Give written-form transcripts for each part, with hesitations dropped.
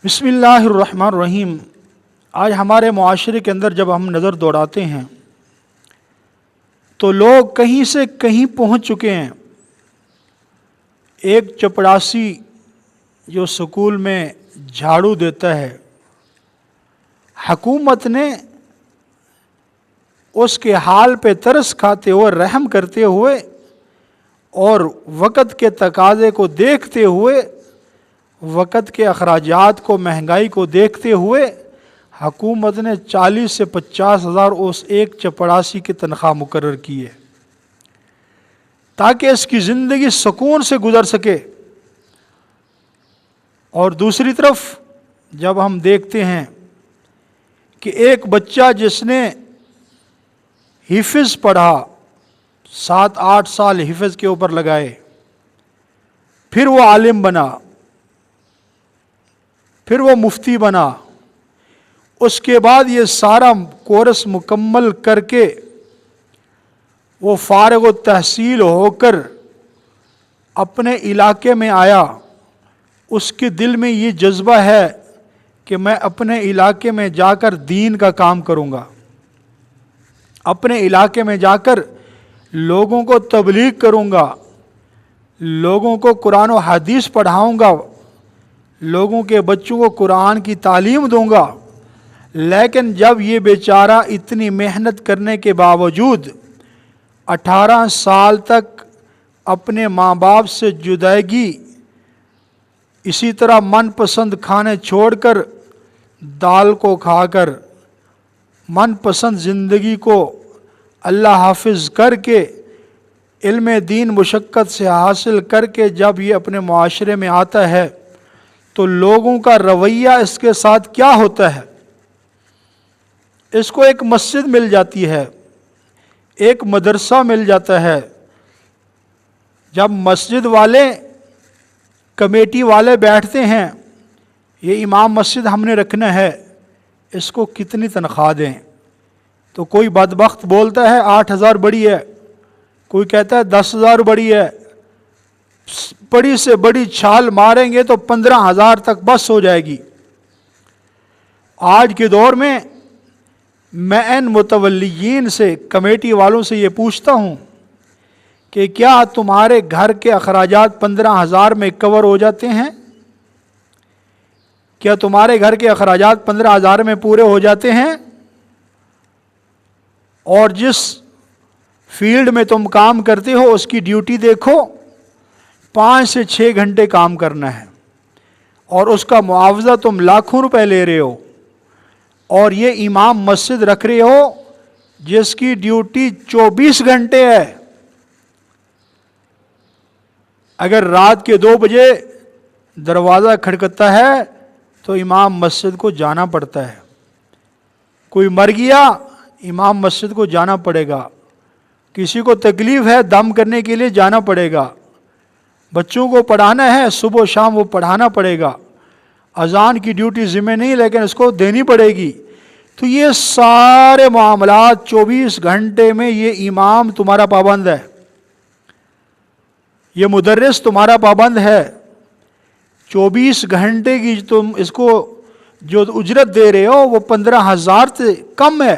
بسم اللہ الرحمن الرحیم۔ آج ہمارے معاشرے کے اندر جب ہم نظر دوڑاتے ہیں تو لوگ کہیں سے کہیں پہنچ چکے ہیں۔ ایک چپڑاسی جو سکول میں جھاڑو دیتا ہے، حکومت نے اس کے حال پہ ترس کھاتے ہوئے، رحم کرتے ہوئے اور وقت کے تقاضے کو دیکھتے ہوئے، وقت کے اخراجات کو، مہنگائی کو دیکھتے ہوئے حکومت نے 40 سے 50 ہزار اس ایک چپڑاسی کی تنخواہ مقرر کی ہے تاکہ اس کی زندگی سکون سے گزر سکے۔ اور دوسری طرف جب ہم دیکھتے ہیں کہ ایک بچہ جس نے حفظ پڑھا، 7-8 سال حفظ کے اوپر لگائے، پھر وہ عالم بنا، پھر وہ مفتی بنا، اس کے بعد یہ سارا کورس مکمل کر کے وہ فارغ التحصیل ہو کر اپنے علاقے میں آیا، اس کے دل میں یہ جذبہ ہے کہ میں اپنے علاقے میں جا کر دین کا کام کروں گا، اپنے علاقے میں جا کر لوگوں کو تبلیغ کروں گا، لوگوں کو قرآن و حدیث پڑھاؤں گا، لوگوں کے بچوں کو قرآن کی تعلیم دوں گا۔ لیکن جب یہ بیچارہ اتنی محنت کرنے کے باوجود 18 سال تک اپنے ماں باپ سے جدائیگی، اسی طرح من پسند کھانے چھوڑ کر، دال کو کھا کر، من پسند زندگی کو اللہ حافظ کر کے، علم دین مشقت سے حاصل کر کے جب یہ اپنے معاشرے میں آتا ہے تو لوگوں کا رویہ اس کے ساتھ کیا ہوتا ہے؟ اس کو ایک مسجد مل جاتی ہے، ایک مدرسہ مل جاتا ہے۔ جب مسجد والے، کمیٹی والے بیٹھتے ہیں، یہ امام مسجد ہم نے رکھنا ہے، اس کو کتنی تنخواہ دیں؟ تو کوئی بدبخت بولتا ہے 8,000 بڑی ہے، کوئی کہتا ہے 10,000 بڑی ہے، بڑی سے بڑی چھال ماریں گے تو 15,000 تک بس ہو جائے گی۔ آج کے دور میں ان متولیین سے، کمیٹی والوں سے یہ پوچھتا ہوں کہ کیا تمہارے گھر کے اخراجات 15,000 میں کور ہو جاتے ہیں؟ کیا تمہارے گھر کے اخراجات 15,000 میں پورے ہو جاتے ہیں؟ اور جس فیلڈ میں تم کام کرتے ہو اس کی ڈیوٹی دیکھو، 5 سے 6 گھنٹے کام کرنا ہے اور اس کا معاوضہ تم لاکھوں روپے لے رہے ہو، اور یہ امام مسجد رکھ رہے ہو جس کی ڈیوٹی 24 گھنٹے ہے۔ اگر رات کے 2 بجے دروازہ کھڑکتا ہے تو امام مسجد کو جانا پڑتا ہے۔ کوئی مر گیا، امام مسجد کو جانا پڑے گا۔ کسی کو تکلیف ہے، دم کرنے کے لیے جانا پڑے گا۔ بچوں کو پڑھانا ہے، صبح و شام وہ پڑھانا پڑے گا۔ اذان کی ڈیوٹی ذمہ نہیں لیکن اس کو دینی پڑے گی۔ تو یہ سارے معاملات 24 گھنٹے میں یہ امام تمہارا پابند ہے، یہ مدرس تمہارا پابند ہے۔ 24 گھنٹے کی تم اس کو جو اجرت دے رہے ہو وہ 15,000 سے کم ہے۔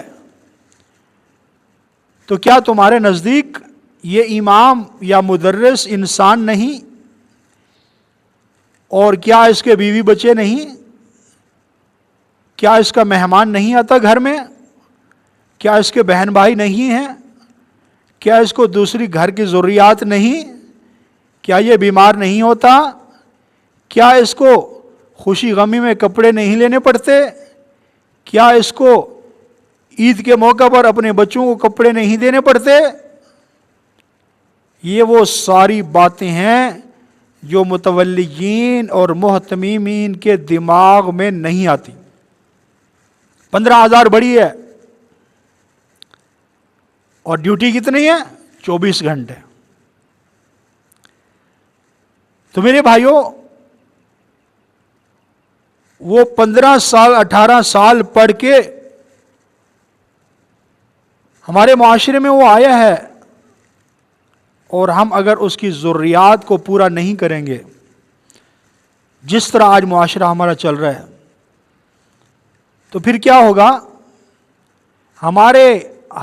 تو کیا تمہارے نزدیک یہ امام یا مدرس انسان نہیں؟ اور کیا اس کے بیوی بچے نہیں؟ کیا اس کا مہمان نہیں آتا گھر میں؟ کیا اس کے بہن بھائی نہیں ہیں؟ کیا اس کو دوسری گھر کی ضروریات نہیں؟ کیا یہ بیمار نہیں ہوتا؟ کیا اس کو خوشی غمی میں کپڑے نہیں لینے پڑتے؟ کیا اس کو عید کے موقع پر اپنے بچوں کو کپڑے نہیں دینے پڑتے؟ یہ وہ ساری باتیں ہیں جو متولیین اور محتمیمین کے دماغ میں نہیں آتی۔ 15,000 بڑی ہے اور ڈیوٹی کتنی ہے؟ 24 گھنٹے۔ تو میرے بھائیوں، وہ 15 سال 18 سال پڑھ کے ہمارے معاشرے میں وہ آیا ہے، اور ہم اگر اس کی ضروریات کو پورا نہیں کریں گے، جس طرح آج معاشرہ ہمارا چل رہا ہے، تو پھر کیا ہوگا؟ ہمارے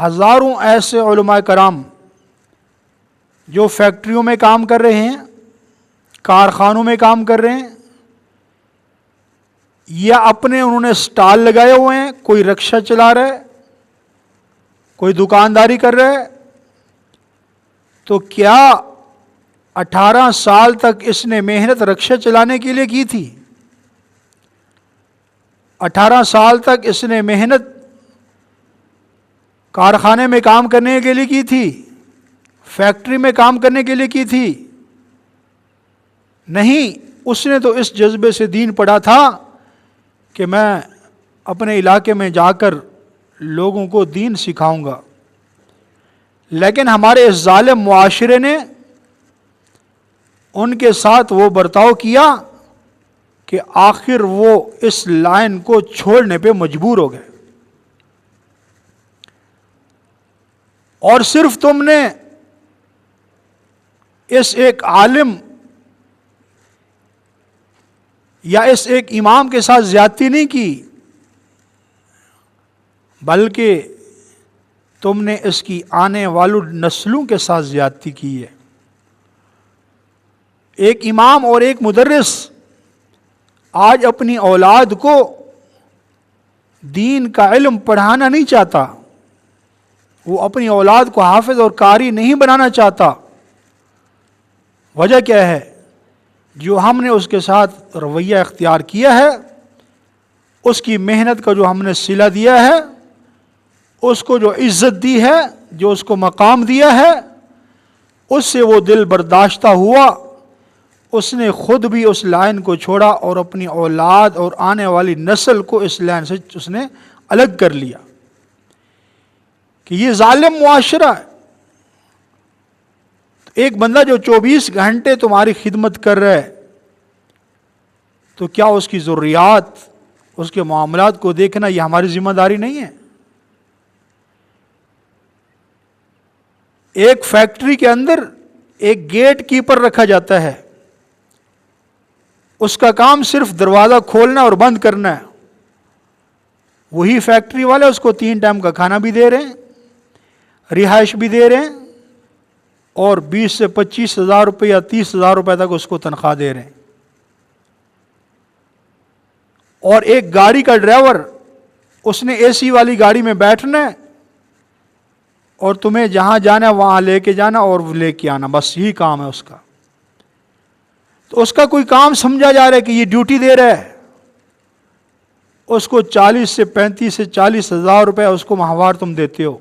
ہزاروں ایسے علماء کرام جو فیکٹریوں میں کام کر رہے ہیں، کارخانوں میں کام کر رہے ہیں، یا اپنے انہوں نے سٹال لگائے ہوئے ہیں، کوئی رکشہ چلا رہا ہے، کوئی دکانداری کر رہا ہے، تو کیا 18 سال تک اس نے محنت رکشہ چلانے کے لیے کی تھی؟ 18 سال تک اس نے محنت کارخانے میں کام کرنے کے لیے کی تھی، فیکٹری میں کام کرنے کے لیے کی تھی؟ نہیں، اس نے تو اس جذبے سے دین پڑھا تھا کہ میں اپنے علاقے میں جا کر لوگوں کو دین سکھاؤں گا۔ لیکن ہمارے اس ظالم معاشرے نے ان کے ساتھ وہ برتاؤ کیا کہ آخر وہ اس لائن کو چھوڑنے پہ مجبور ہو گئے۔ اور صرف تم نے اس ایک عالم یا اس ایک امام کے ساتھ زیادتی نہیں کی، بلکہ تم نے اس کی آنے والی نسلوں کے ساتھ زیادتی کی ہے۔ ایک امام اور ایک مدرس آج اپنی اولاد کو دین کا علم پڑھانا نہیں چاہتا، وہ اپنی اولاد کو حافظ اور قاری نہیں بنانا چاہتا۔ وجہ کیا ہے؟ جو ہم نے اس کے ساتھ رویہ اختیار کیا ہے، اس کی محنت کا جو ہم نے صلہ دیا ہے، اس کو جو عزت دی ہے، جو اس کو مقام دیا ہے، اس سے وہ دل برداشتہ ہوا، اس نے خود بھی اس لائن کو چھوڑا اور اپنی اولاد اور آنے والی نسل کو اس لائن سے اس نے الگ کر لیا کہ یہ ظالم معاشرہ ہے۔ ایک بندہ جو 24 گھنٹے تمہاری خدمت کر رہا ہے، تو کیا اس کی ضروریات، اس کے معاملات کو دیکھنا یہ ہماری ذمہ داری نہیں ہے؟ ایک فیکٹری کے اندر ایک گیٹ کیپر رکھا جاتا ہے، اس کا کام صرف دروازہ کھولنا اور بند کرنا ہے۔ وہی فیکٹری والے اس کو 3 ٹائم کا کھانا بھی دے رہے ہیں، رہائش بھی دے رہے ہیں، اور 20 سے 25 ہزار روپے یا 30 ہزار روپے تک اس کو تنخواہ دے رہے ہیں۔ اور ایک گاڑی کا ڈرائیور، اس نے اے سی والی گاڑی میں بیٹھنا ہے اور تمہیں جہاں جانا ہے وہاں لے کے جانا اور لے کے آنا، بس یہی کام ہے اس کا۔ تو اس کا کوئی کام سمجھا جا رہا ہے کہ یہ ڈیوٹی دے رہا ہے، اس کو 40 سے 35 سے 40 ہزار روپے اس کو ماہوار تم دیتے ہو،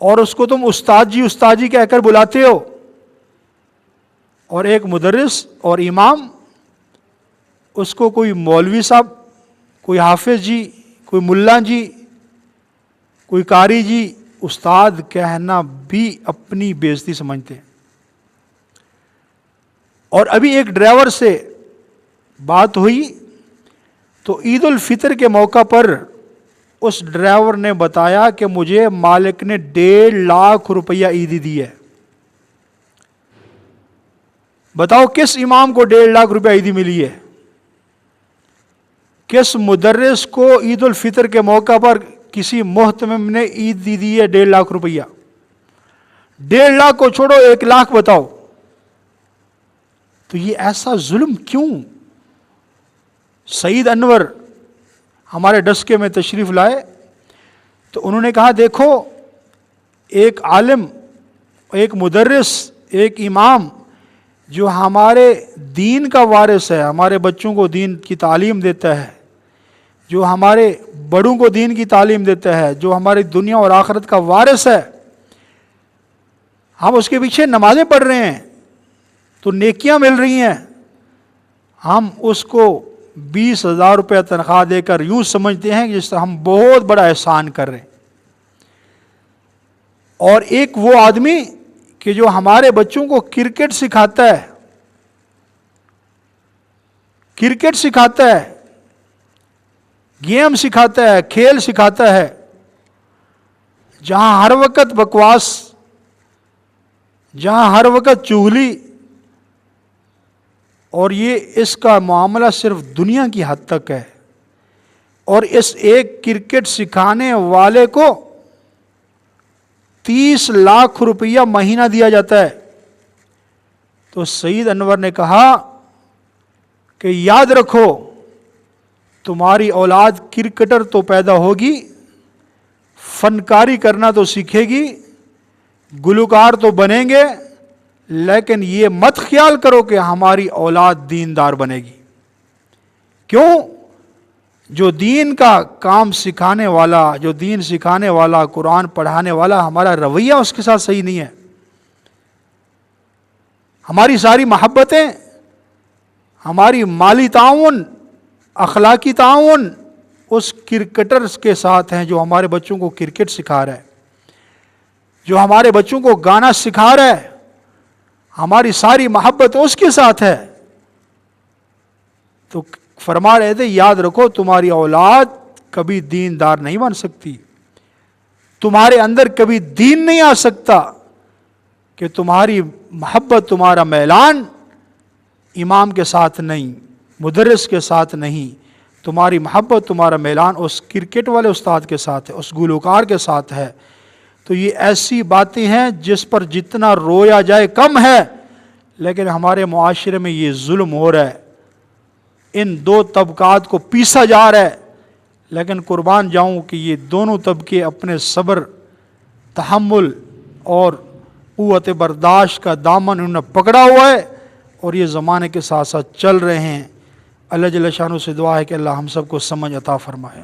اور اس کو تم استاد جی کہہ کر بلاتے ہو۔ اور ایک مدرس اور امام، اس کو کوئی مولوی صاحب، کوئی حافظ جی، کوئی ملا جی، کوئی قاری جی، استاد کہنا بھی اپنی بے عزتی سمجھتے ہیں۔ اور ابھی ایک ڈرائیور سے بات ہوئی تو عید الفطر کے موقع پر اس ڈرائیور نے بتایا کہ مجھے مالک نے 1.5 لاکھ روپیہ عیدی دی ہے۔ بتاؤ کس امام کو 1.5 لاکھ روپیہ عیدی ملی ہے؟ کس مدرس کو عید الفطر کے موقع پر کسی محتمم نے عید دی ہے 1.5 لاکھ روپیہ؟ 1.5 لاکھ کو چھوڑو، 1 لاکھ بتاؤ۔ تو یہ ایسا ظلم کیوں؟ سعید انور ہمارے ڈسکے میں تشریف لائے تو انہوں نے کہا دیکھو، ایک عالم، ایک مدرس، ایک امام جو ہمارے دین کا وارث ہے، ہمارے بچوں کو دین کی تعلیم دیتا ہے، جو ہمارے بڑوں کو دین کی تعلیم دیتا ہے، جو ہماری دنیا اور آخرت کا وارث ہے، ہم اس کے پیچھے نمازیں پڑھ رہے ہیں تو نیکیاں مل رہی ہیں، ہم اس کو 20,000 روپے تنخواہ دے کر یوں سمجھتے ہیں کہ جس طرح ہم بہت بڑا احسان کر رہے ہیں۔ اور ایک وہ آدمی کہ جو ہمارے بچوں کو کرکٹ سکھاتا ہے، کرکٹ سکھاتا ہے، گیم سکھاتا ہے، کھیل سکھاتا ہے، جہاں ہر وقت بکواس، جہاں ہر وقت چغلی، اور یہ اس کا معاملہ صرف دنیا کی حد تک ہے۔ اور اس ایک کرکٹ سکھانے والے کو 30 لاکھ روپیہ مہینہ دیا جاتا ہے۔ تو سعید انور نے کہا کہ یاد رکھو، تمہاری اولاد کرکٹر تو پیدا ہوگی، فنکاری کرنا تو سیکھے گی، گلوکار تو بنیں گے، لیکن یہ مت خیال کرو کہ ہماری اولاد دیندار بنے گی۔ کیوں؟ جو دین کا کام سکھانے والا، جو دین سکھانے والا، قرآن پڑھانے والا، ہمارا رویہ اس کے ساتھ صحیح نہیں ہے، ہماری ساری محبتیں، ہماری مالی تعاون، اخلاقی تعاون اس کرکٹرز کے ساتھ ہیں جو ہمارے بچوں کو کرکٹ سکھا رہا ہے، جو ہمارے بچوں کو گانا سکھا رہا ہے، ہماری ساری محبت اس کے ساتھ ہے۔ تو فرما رہے تھے یاد رکھو تمہاری اولاد کبھی دیندار نہیں بن سکتی، تمہارے اندر کبھی دین نہیں آ سکتا کہ تمہاری محبت، تمہارا میلان امام کے ساتھ نہیں، مدرس کے ساتھ نہیں، تمہاری محبت، تمہارا میلان اس کرکٹ والے استاد کے ساتھ ہے، اس گلوکار کے ساتھ ہے۔ تو یہ ایسی باتیں ہیں جس پر جتنا رویا جائے کم ہے، لیکن ہمارے معاشرے میں یہ ظلم ہو رہا ہے، ان دو طبقات کو پیسا جا رہا ہے۔ لیکن قربان جاؤں کہ یہ دونوں طبقے اپنے صبر، تحمل اور قوت برداشت کا دامن انہوں نے پکڑا ہوا ہے، اور یہ زمانے کے ساتھ ساتھ چل رہے ہیں۔ اللہ جل شانہ سے دعا ہے کہ اللہ ہم سب کو سمجھ عطا فرمائے۔